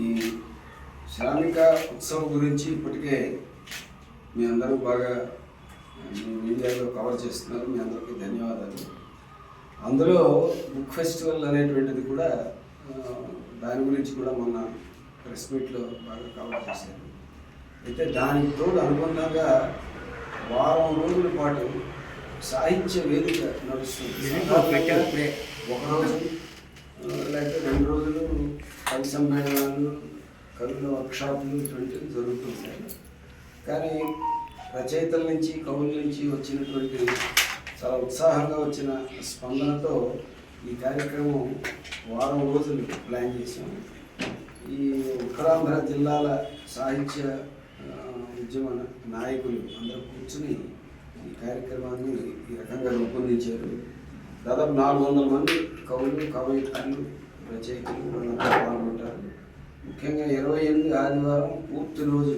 ఈ శ్రామిక ఉత్సవం గురించి ఇప్పటికే మీ అందరూ బాగా మీ మీడియాలో కవర్ చేస్తున్నారు. మీ అందరికీ ధన్యవాదాలు. అందులో బుక్ ఫెస్టివల్ అనేటువంటిది కూడా దాని గురించి కూడా మొన్న ప్రెస్ మీట్లో బాగా కవర్ చేశారు. అయితే దానికి తోడు అనుబంధంగా వారం రోజుల పాటు సాహిత్య వేదిక నడుస్తుంది. ఒకరోజు లేకపోతే 2 రోజులు కవి సమ్మేళనాలు, కవుల వర్క్షాపులు ఇటువంటివి జరుగుతుంటాయి. కానీ రచయితల నుంచి, కవుల నుంచి వచ్చినటువంటి చాలా ఉత్సాహంగా వచ్చిన స్పందనతో ఈ కార్యక్రమం వారం రోజులు ప్లాన్ చేసాం. ఈ ఉత్తరాంధ్ర జిల్లాల సాహిత్య ఉద్యమ నాయకులు అందరూ కూర్చుని ఈ కార్యక్రమాన్ని ఈ రకంగా రూపొందించారు. దాదాపు 400 మంది కవులు, కవయిత్రులు, రచయితలు వాళ్ళంతా పాల్గొంటారు. ముఖ్యంగా 28 ఆదివారం పూర్తి రోజు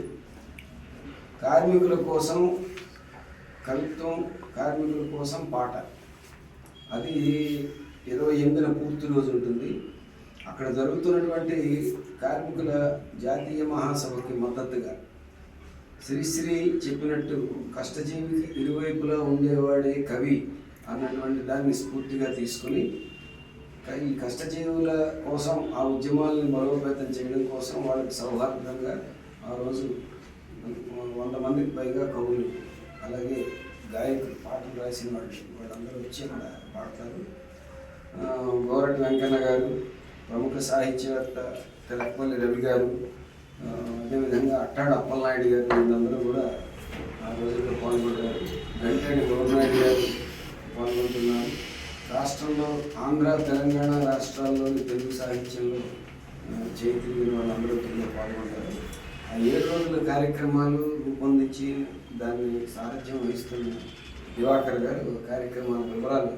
కార్మికుల కోసం కవిత్వం, కార్మికుల కోసం పాట, అది 28న పూర్తి రోజు ఉంటుంది. అక్కడ జరుగుతున్నటువంటి కార్మికుల జాతీయ మహాసభకి మద్దతుగా శ్రీశ్రీ చెప్పినట్టు కష్టజీవికి ఇరువైపులా ఉండేవాడే కవి అన్నటువంటి దాన్ని స్ఫూర్తిగా తీసుకుని ఈ కష్టజీవుల కోసం ఆ ఉద్యమాలను బలోపేతం చేయడం కోసం వాళ్ళకి సౌహార్దంగా ఆ రోజు 100 మందికి పైగా కవులు, అలాగే గాయకులు, పాటలు రాసిన వాళ్ళందరూ వచ్చి అక్కడ పాడతారు. గోరటి వెంకన్న గారు, ప్రముఖ సాహిత్యవేత్త తెలకపల్లి రవి గారు, అదేవిధంగా అట్టాడు అప్పలనాయుడు గారు, వీళ్ళందరూ కూడా ఆ రోజుల్లో పాల్గొంటారు. గంటేడి గౌరనాయుడు గారు పాల్గొంటున్నారు. రాష్ట్రంలో ఆంధ్ర, తెలంగాణ రాష్ట్రాల్లోని తెలుగు సాహిత్యంలో చేతిరిగిన వాళ్ళందరూ తెలుగులో పాల్గొంటారు. ఆ 7 రోజుల కార్యక్రమాలు రూపొందించి దాన్ని సారథ్యం వహిస్తున్న దివాకర్ గారు కార్యక్రమాల వివరాలు